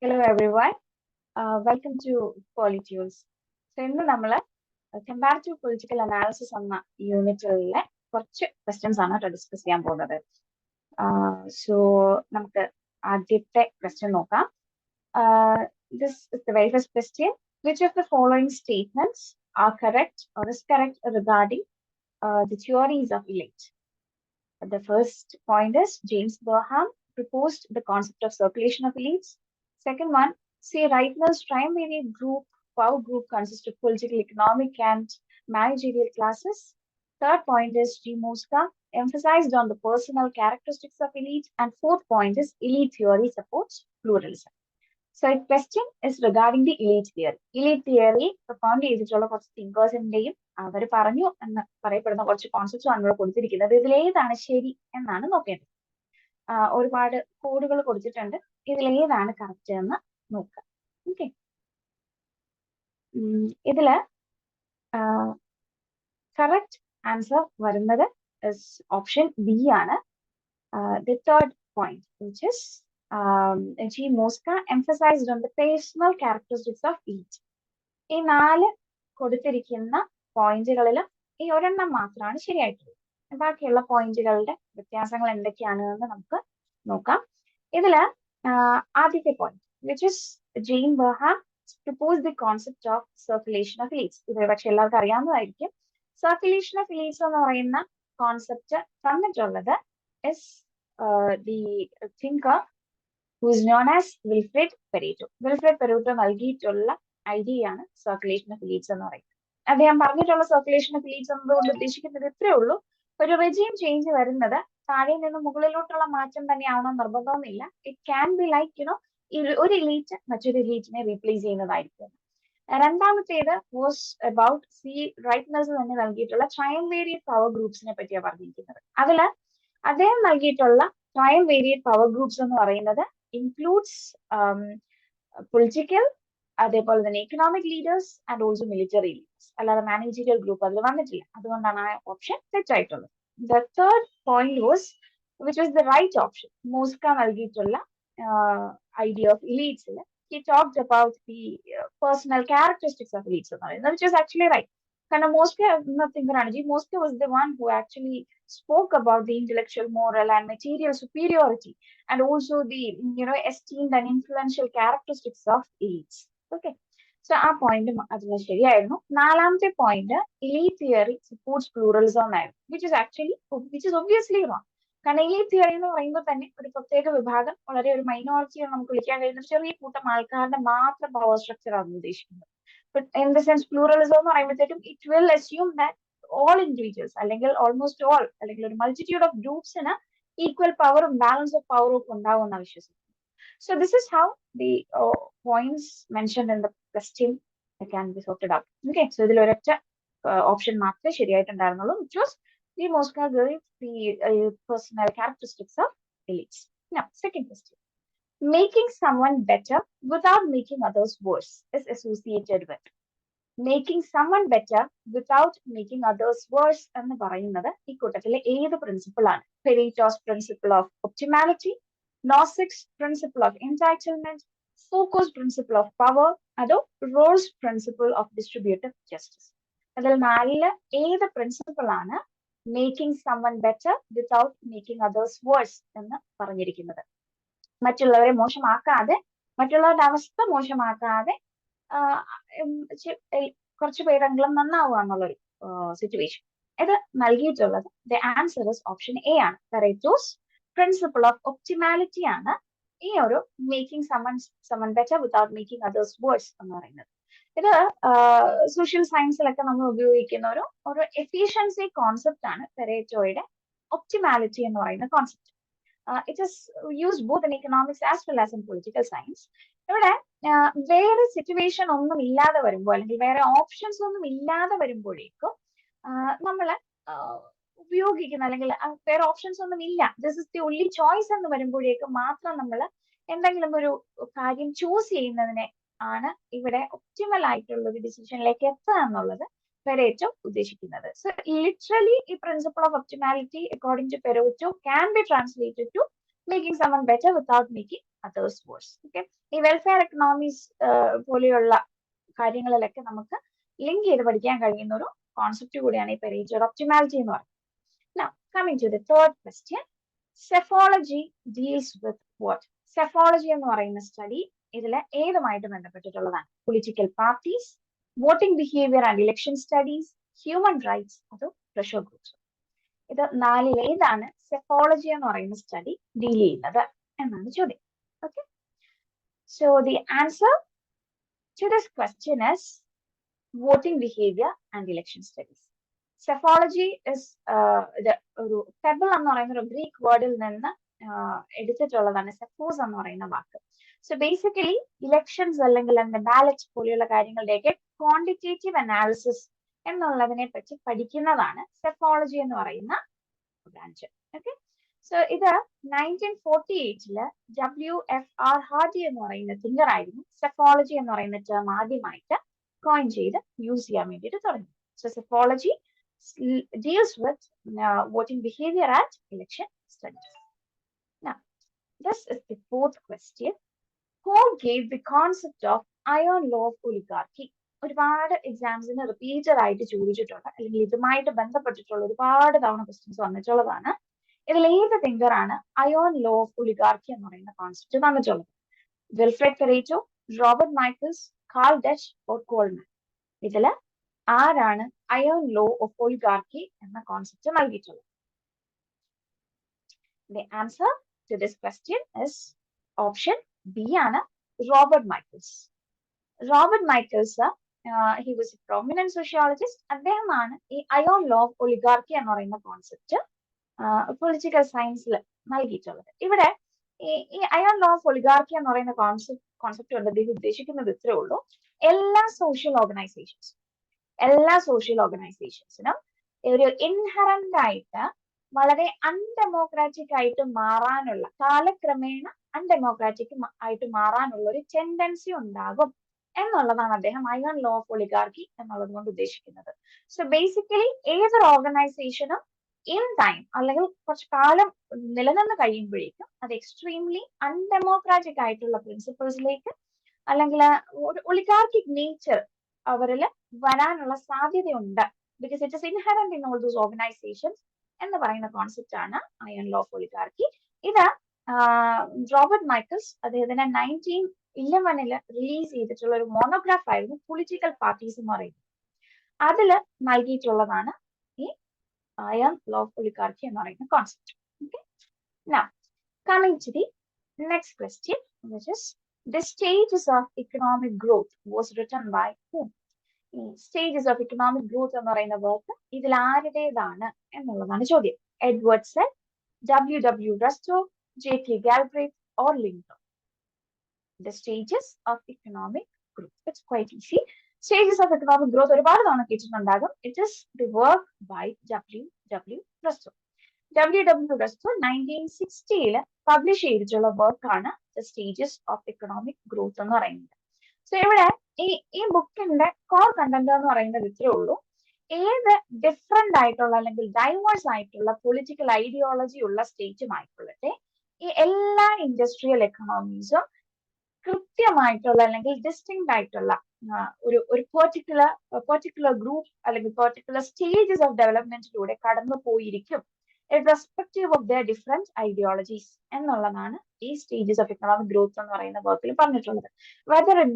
Hello everyone. Welcome to Polytules. So ഇന്ന് നമ്മൾ comparative political analysis എന്ന യൂണിറ്റിലെ കുറച്ച് ക്വസ്റ്റ്യൻസ് ആണ് ഡിസ്കസ് ചെയ്യാൻ പോകുന്നത്. സോ നമുക്ക് ആദ്യത്തെ ക്വസ്റ്റ്യൻ നോക്കാം. This is the very first question. Which of the following statements are correct or is correct regarding the theories of elite? The first point is James Burham proposed the concept of circulation of elites. Second one, say Reitner's triumvirate group, power group consists of political, economic, and managerial classes. Third point is G. Mosca emphasized on the personal characteristics of elite. And fourth point is elite theory supports pluralism. So the question is regarding the elite theory. Elite theory propound ചെയ്തിട്ടുള്ള കുറച്ച് തിങ്കേഴ്സിന്റെയും അവർ പറഞ്ഞു എന്ന് പറയപ്പെടുന്ന കുറച്ച് concepts ആണ് ഇവിടെ കൊടുത്തിരിക്കുന്നത്. ഇതിലേതാണ് ശരി എന്നാണ് നോക്കേണ്ടത്. ഒരുപാട് കോഡുകൾ കൊടുത്തിട്ടുണ്ട്. ഇതിലേതാണ് കറക്റ്റ് എന്ന് നോക്കാം. ഓക്കെ, ഇതില് കറക്റ്റ് ആൻസർ വരുന്നത് ഓപ്ഷൻ ബി ആണ്. The third point which is G. Mosca emphasized on the personal characteristics of each. ഈ 4 കൊടുത്തിരിക്കുന്ന പോയിന്റുകളിൽ ഈ ഒരെണ്ണം മാത്രമാണ് ശരിയായിട്ടുള്ളത്. ബാക്കിയുള്ള പോയിന്റുകളുടെ വ്യത്യാസങ്ങൾ എന്തൊക്കെയാണ് എന്ന് നമുക്ക് നോക്കാം. ഇതില് ആദ്യത്തെ point which is Jane Barham proposed the concept of circulation of elites. ഇത് പക്ഷെ എല്ലാവർക്കും അറിയാവുന്നതായിരിക്കും. സർക്കുലേഷൻ ഓഫ് elites എന്ന് പറയുന്ന കോൺസെപ്റ്റ് തന്നിട്ടുള്ളത് is the thinker who is known as Wilfred Pareto. Wilfred Pareto നൽകിയിട്ടുള്ള ഐഡിയ ആണ് സർക്കുലേഷൻ ഓഫ് elites എന്ന് പറയുന്നത്. അദ്ദേഹം പറഞ്ഞിട്ടുള്ള സർക്കുലേഷൻ ഓഫ് elites എന്നതുകൊണ്ട് ഉദ്ദേശിക്കുന്നത് ഇത്രയേ ഉള്ളൂ, ഒരു റെജീം ചേഞ്ച് വരുന്നത് താഴെ നിന്ന് മുകളിലോട്ടുള്ള മാറ്റം തന്നെയാവണം നിർബന്ധമൊന്നുമില്ല. ഇറ്റ് ക്യാൻ ബി ലൈക്ക് ഒരു elite മറ്റൊരു eliteനെ റീപ്ലേസ് ചെയ്യുന്നതായിരിക്കും. രണ്ടാമത്തേത് വാസ് അബൌട്ട് റൈറ്റ്നേഴ്സ് തന്നെ നൽകിയിട്ടുള്ള ട്രയംവേരിയറ്റ് പവർ ഗ്രൂപ്പ്സിനെ പറ്റിയാണ് പറഞ്ഞിരിക്കുന്നത്. അതില് അദ്ദേഹം നൽകിയിട്ടുള്ള ട്രയംവേരിയറ്റ് പവർ ഗ്രൂപ്പ്സ് എന്ന് പറയുന്നത് includes political, അതേപോലെ തന്നെ economic leaders and also military leaders. അല്ലാതെ മാനേജീരിയൽ ഗ്രൂപ്പ് അതിൽ വന്നിട്ടില്ല. അതുകൊണ്ടാണ് ആ ഓപ്ഷൻ തെറ്റായിട്ടുള്ളത്. The third point was, which was the right option. മോസ്ക നൽകിയിട്ടുള്ള idea of elites. He talked about the personal characteristics of elites എന്ന് പറയുന്നത്, which is actually right. കാരണം മോസ്ക എന്ന തിങ്കറാണ്. G Mosca was the one who actually spoke about the intellectual, moral and material superiority and also the esteemed and influential characteristics of elites. Okay, so ആ point അതിന് ശരിയായിരുന്നു. നാലാമത്തെ point elite theory supports pluralism എന്നായിരുന്നു, which is obviously wrong. കാരണം elite theory എന്ന് പറയുമ്പോൾ തന്നെ ഒരു പ്രത്യേക വിഭാഗം, വളരെ ഒരു മൈനോറിറ്റിയെ നമുക്ക് വിളിക്കാൻ കഴിയുന്ന ചെറിയ കൂട്ടം ആൾക്കാരുടെ മാത്രം പവർ സ്ട്രക്ചർ ആണ് ഉദ്ദേശിക്കുന്നത്. But in the sense pluralism എന്ന് പറയുമ്പോഴത്തേക്കും it will assume that all individuals അല്ലെങ്കിൽ ഓൾമോസ്റ്റ് ഓൾ അല്ലെങ്കിൽ ഒരു മൾട്ടിറ്റ്യൂഡ് ഓഫ് ഗ്രൂപ്പ്സിന് ഈക്വൽ പവറും ബാലൻസ് ഓഫ് പവറും ഒക്കെ ഉണ്ടാവും എന്നാണ് വിശ്വസിക്കുന്നത്. So this is how the points mentioned in the question can be sorted out. Okay, so ഇതിൽ ഒരൊറ്റ ഓപ്ഷൻ മാത്രമേ ശരിയായിട്ടുണ്ടായിരുന്നുള്ളൂ, which was the Mosca gave the personal characteristics of elites. Now, second question. Making someone better without making others worse is associated with. Making someone better without making others worse എന്ന് പറയുന്നത് ഈ കൂട്ടത്തിലെ ഏത് principle ആണ്? Pareto's principle of optimality, Nozick's principle of entitlement, Foucault's principle of power, അതോ Rawls' principle of distributive justice? അതിൽ 4 ഏത് principle ആണ് making someone better without making others worse എന്ന് പറഞ്ഞിരിക്കുന്നത്? മറ്റുള്ളവരെ മോശമാക്കാതെ, മറ്റുള്ളവരുടെ അവസ്ഥ മോശമാക്കാതെ കുറച്ചു പേരെങ്കിലും നന്നാവുക എന്നുള്ളൊരു സിറ്റുവേഷൻ. ഇത് നൽകിയിട്ടുള്ളത് the answer is option A ആണ്. Pareto's പ്രിൻസിപ്പിൾ ഓഫ് ഒപ്റ്റിമാലിറ്റി ആണ് ഈ ഒരു making someone better without making others worse എന്ന് പറയുന്നത്. ഇത് സോഷ്യൽ സയൻസിലൊക്കെ നമ്മൾ ഉപയോഗിക്കുന്ന ഒരു എഫിഷ്യൻസി കോൺസെപ്റ്റ് ആണ് പെരേറ്റോയുടെ ഒപ്റ്റിമാലിറ്റി എന്ന് പറയുന്ന concept. It is used both in economics as well as in political science. ഇവിടെ വേറെ സിറ്റുവേഷൻ ഒന്നും ഇല്ലാതെ വരുമ്പോൾ അല്ലെങ്കിൽ വേറെ ഓപ്ഷൻസ് ഒന്നും ഇല്ലാതെ വരുമ്പോഴേക്കും നമ്മൾ ഉപയോഗിക്കുന്ന അല്ലെങ്കിൽ വേറെ ഓപ്ഷൻസ് ഒന്നും ഇല്ല, this is the only choice എന്ന് വരുമ്പോഴേക്കും മാത്രം നമ്മൾ എന്തെങ്കിലും ഒരു കാര്യം ചൂസ് ചെയ്യുന്നതിനെ ആണ് ഇവിടെ ഒപ്റ്റിമൽ ആയിട്ടുള്ള ഒരു ഡിസിഷനിലേക്ക് എത്തുക എന്നുള്ളത് Pareto ഉദ്ദേശിക്കുന്നത്. So literally, the principle of optimality according to Pareto can be translated to making someone better without making others worse. Okay, ഈ വെൽഫെയർ എക്കണോമീസ് പോലെയുള്ള കാര്യങ്ങളിലൊക്കെ നമുക്ക് ലിങ്ക് ചെയ്ത് പഠിക്കാൻ കഴിയുന്ന ഒരു കോൺസെപ്റ്റ് കൂടിയാണ് ഈ പെരേറ്റോയുടെ ഒപ്റ്റിമാലിറ്റി എന്ന് പറയുന്നത്. Now, coming to the third question, Psephology deals with what? Psephology എന്ന് പറയുന്ന സ്റ്റഡി ഇതിൽ ഏതുമായിട്ട് ബന്ധപ്പെട്ടിട്ടുള്ളതാണ്? Political parties, voting behaviour and election studies, human rights, അതോ പ്രഷർ ഗ്രൂപ്പ്സ്? ഇത് നാലിൽ ഏതാണ് സെഫോളജി എന്ന് പറയുന്ന സ്റ്റഡി ഡീൽ ചെയ്യുന്നത് എന്നാണ് ചോദ്യം. Okay, so the answer to this question is voting behaviour and election studies. Psephology is ഒരു പെബിൾ എന്ന് പറയുന്ന ഒരു ഗ്രീക്ക് വേർഡിൽ നിന്ന് എടുത്തിട്ടുള്ളതാണ് സെഫോസ് എന്ന് പറയുന്ന വാക്ക്. സോ ബേസിക്കലി ഇലക്ഷൻസ് അല്ലെങ്കിൽ ബാലറ്റ് പോലെയുള്ള കാര്യങ്ങളുടെയൊക്കെ ക്വാണ്ടിറ്റേറ്റീവ് അനാലിസിസ് എന്നുള്ളതിനെ പറ്റി പഠിക്കുന്നതാണ് സെഫോളജി എന്ന് പറയുന്ന ബ്രാഞ്ച്. ഓക്കെ, സോ ഇത് 1948 WFR ഹാർഡി എന്ന് പറയുന്ന തിങ്കർ ആയിരുന്നു സെഫോളജി എന്ന് പറയുന്ന ടേം ആദ്യമായിട്ട് കോയിൻ ചെയ്ത് യൂസ് ചെയ്യാൻ വേണ്ടിയിട്ട് തുടങ്ങി. So psephology deals with voting behavior and election studies. Now, this is the fourth question. Who gave the concept of iron law of oligarchy? ഒരുപാട് എക്സാംസിന് റിപ്പീറ്റഡ് ആയിട്ട് ചോദിച്ചിട്ടുണ്ട്, അല്ലെങ്കിൽ ഇതുമായിട്ട് ബന്ധപ്പെട്ടിട്ടുള്ള ഒരുപാട് തവണ ക്വസ്റ്റ്യൻസ് വന്നിട്ടുള്ളതാണ്. ഇതിൽ ഏത് തിങ്കറാണ് അയോൺ ലോ ഓഫ് ഒലിഗാർക്കി എന്ന് പറയുന്ന കോൺസെപ്റ്റ് തന്നിട്ടുള്ളത്? Wilfred പെരേറ്റോ, Robert Michael's, call Dutch or Coleman? ഇതിൽ ആരാണ് അയോൺ ലോ ഓഫ് ഒലിഗാർക്കി എന്ന കോൺസെപ്റ്റ് നൽകിയിട്ടുള്ളത്? The answer to this question is option B ആണ്, Robert Michael's. Robert Michael's he was a prominent sociologist. അദ്ദേഹമാണ് ഈ അയോൺ ലോ ഓഫ് ഒലിഗാർക്കി എന്ന് പറയുന്ന concept political സയൻസിൽ നൽകിയിട്ടുള്ളത്. ഇവിടെ ഈ അയോൺ ലോ ഓഫ് ഒലിഗാർക്കി എന്ന് പറയുന്ന കോൺസെപ്റ്റ് കൊണ്ട് അദ്ദേഹം ഉദ്ദേശിക്കുന്നത് ഇത്രേ ഉള്ളൂ: എല്ലാ സോഷ്യൽ ഓർഗനൈസേഷൻസിനും ഒരു ഇൻഹറന്റ് ആയിട്ട് വളരെ അൺഡെമോക്രാറ്റിക് ആയിട്ട് മാറാനുള്ള, കാലക്രമേണ അൺഡെമോക്രാറ്റിക് ആയിട്ട് മാറാനുള്ള ഒരു ടെൻഡൻസി ഉണ്ടാകും എന്നുള്ളതാണ് അദ്ദേഹം അയോൺ ലോ ഓഫ് ഒലിഗാർക്കി എന്നുള്ളത് കൊണ്ട് ഉദ്ദേശിക്കുന്നത്. സോ ബേസിക്കലി ഏതൊരു ഓർഗനൈസേഷനും ഇൻ ടൈം അല്ലെങ്കിൽ കുറച്ച് കാലം നിലനിന്ന് കഴിയുമ്പോഴേക്കും അത് എക്സ്ട്രീംലി അൺഡെമോക്രാറ്റിക് ആയിട്ടുള്ള പ്രിൻസിപ്പിൾസിലേക്ക് അല്ലെങ്കിൽ ഒരു ഒലിഗാർക്കിക് നേച്ചർ അവരിൽ വരാനുള്ള സാധ്യതയുണ്ട്. Because it is inherent in all those organisations എന്ന് പറയുന്ന കോൺസെപ്റ്റ് ആണ് അയോൺ ലോ ഓഫ് ഒലിഗാർക്കി. ഇത് റോബർട്ട് മൈക്കിൾസ് അദ്ദേഹത്തിന്റെ 1911 റിലീസ് ചെയ്തിട്ടുള്ള ഒരു മോണോഗ്രാഫ് ആയിരുന്നു പൊളിറ്റിക്കൽ പാർട്ടീസ് എന്ന് പറയുന്നത്. അതിൽ നൽകിയിട്ടുള്ളതാണ് ഈ അയോൺ ലോ ഓഫ് ഒലിഗാർക്കി എന്ന് പറയുന്ന concept. Okay, now coming to the next question, which is the stages of economic growth was written by whom? ഈ സ്റ്റേജസ് ഓഫ് ഇക്കണോമിക് ഗ്രോത്ത് എന്ന് പറയുന്ന വർക്ക് ഇതിൽ ആരുടേതാണ് എന്നുള്ളതാണ് ചോദ്യം. Edward cell, W.W. റസ്റ്റോ, J.K. Galbraith or Lincoln? The stages of economic growth. It's quite easy. Stages of economic growth ഒരുപാട് തവണ കേട്ടിട്ടുണ്ടാകും. It is the work by W.W. റസ്റ്റോ. W.W. റസ്റ്റോ 1960 publish ചെയ്തിട്ടുള്ള വർക്കാണ് The Stages of Economic Growth എന്ന് പറയുന്നത്. So ഇവിടെ ഈ ബുക്കിന്റെ കോർ കണ്ടന്റ് എന്ന് പറയുന്നത് ഇത്രേ ഉള്ളൂ: ഏത് ഡിഫറെന്റ് ആയിട്ടുള്ള അല്ലെങ്കിൽ ഡൈവേഴ്സ് ആയിട്ടുള്ള പൊളിറ്റിക്കൽ ഐഡിയോളജി ഉള്ള സ്റ്റേറ്റുമായിക്കൊള്ളട്ടെ, ഈ എല്ലാ ഇൻഡസ്ട്രിയൽ എക്കണോമീസും കൃത്യമായിട്ടുള്ള അല്ലെങ്കിൽ ഡിസ്റ്റിങ്ക്ട് ആയിട്ടുള്ള ഒരു പെർട്ടിക്കുലർ ഗ്രൂപ്പ് അല്ലെങ്കിൽ പെർട്ടിക്കുലർ സ്റ്റേജസ് ഓഫ് ഡെവലപ്മെന്റിലൂടെ കടന്നു പോയിരിക്കും irrespective of their different ideologies എന്നുള്ളതാണ് ഈ സ്റ്റേജസ് ഓഫ് എക്കണോമിക് ഗ്രോത്ത് എന്ന് പറയുന്ന വർക്കിൽ പറഞ്ഞിട്ടുള്ളത്. whether it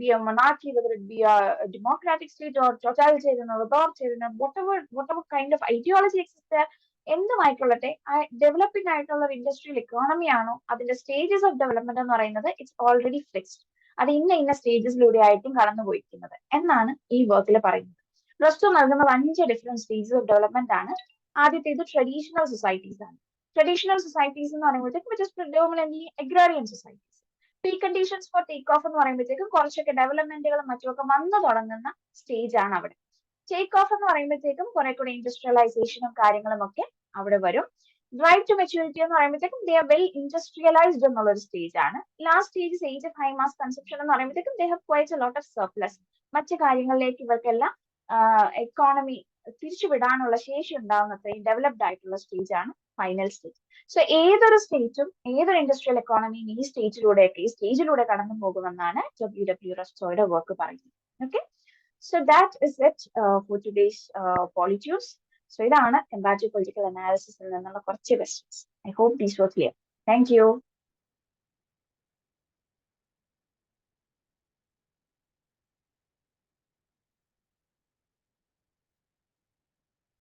be a monarchy, whether it be a democratic state or totalitarian or authoritarian, whatever kind of ideology exists there, എന്തുമായിക്കൊള്ളട്ടെ developing ആയിട്ടുള്ള ഒരു industrial economy ആണോ അതിന്റെ സ്റ്റേജസ് ഓഫ് ഡെവലപ്മെന്റ് എന്ന് പറയുന്നത് ഇറ്റ്സ് ഓൾറെഡി ഫിക്സ്ഡ്. അത് ഇന്ന സ്റ്റേജസിലൂടെ ആയിട്ടും കടന്നു പോയിരിക്കുന്നത് എന്നാണ് ഈ വർക്കിൽ പറയുന്നത്. റസ്റ്റോ നൽകുന്നത് 5 ഡിഫറെന്റ് സ്റ്റേജസ് ഓഫ് ഡെവലപ്മെന്റ് ആണ്. ആദ്യത്തേത് ട്രഡീഷണൽ സൊസൈറ്റീസ് ആണ്. ട്രഡീഷണൽ സൊസൈറ്റീസ് എന്ന് പറയുമ്പോഴത്തേക്കും which is predominantly agrarian societies. Pre conditions for take off എന്ന് പറയുമ്പോഴത്തേക്കും കുറച്ചൊക്കെ ഡെവലപ്മെന്റുകളും മറ്റുമൊക്കെ വന്നു തുടങ്ങുന്ന സ്റ്റേജ് ആണ് അവിടെ. ടേക്ക് ഓഫ് എന്ന് പറയുമ്പോഴത്തേക്കും കുറെ കൂടെ ഇൻഡസ്ട്രിയലൈസേഷനും കാര്യങ്ങളും ഒക്കെ അവിടെ വരും. ഡ്രൈവ് ടു മെച്യൂരിറ്റി എന്ന് പറയുമ്പോഴത്തേക്കും ദേ ആർ വെൽ ഇൻഡസ്ട്രിയലൈസ്ഡ് എന്നുള്ള ഒരു സ്റ്റേജ് ആണ്. Last stage age of high mass consumption എന്ന് പറയുമ്പോഴത്തേക്കും they have quite a lot of surplus. മറ്റു കാര്യങ്ങളിലേക്ക് ഇവർക്കെല്ലാം എക്കോണമി തിരിച്ചുവിടാനുള്ള ശേഷി ഉണ്ടാവുന്ന അത്രയും ഡെവലപ്ഡ് ആയിട്ടുള്ള സ്റ്റേജ് ആണ് ഫൈനൽ സ്റ്റേജ്. സോ ഏതൊരു സ്റ്റേറ്റും ഏതൊരു ഇൻഡസ്ട്രിയൽ എക്കോണമിയും ഈ സ്റ്റേജിലൂടെ കടന്നു പോകുമെന്നാണ് ഡബ്ല്യു റസ്റ്റോയുടെ വർക്ക് പറയുന്നത്. Okay, so that is it for today's politics. So ഇതാണ് കമ്പാരിറ്റീവ് പൊളിറ്റിക്കൽ അനാലിസിസിൽ നിന്നുള്ള കുറച്ച് questions. I hope these were clear. Thank U.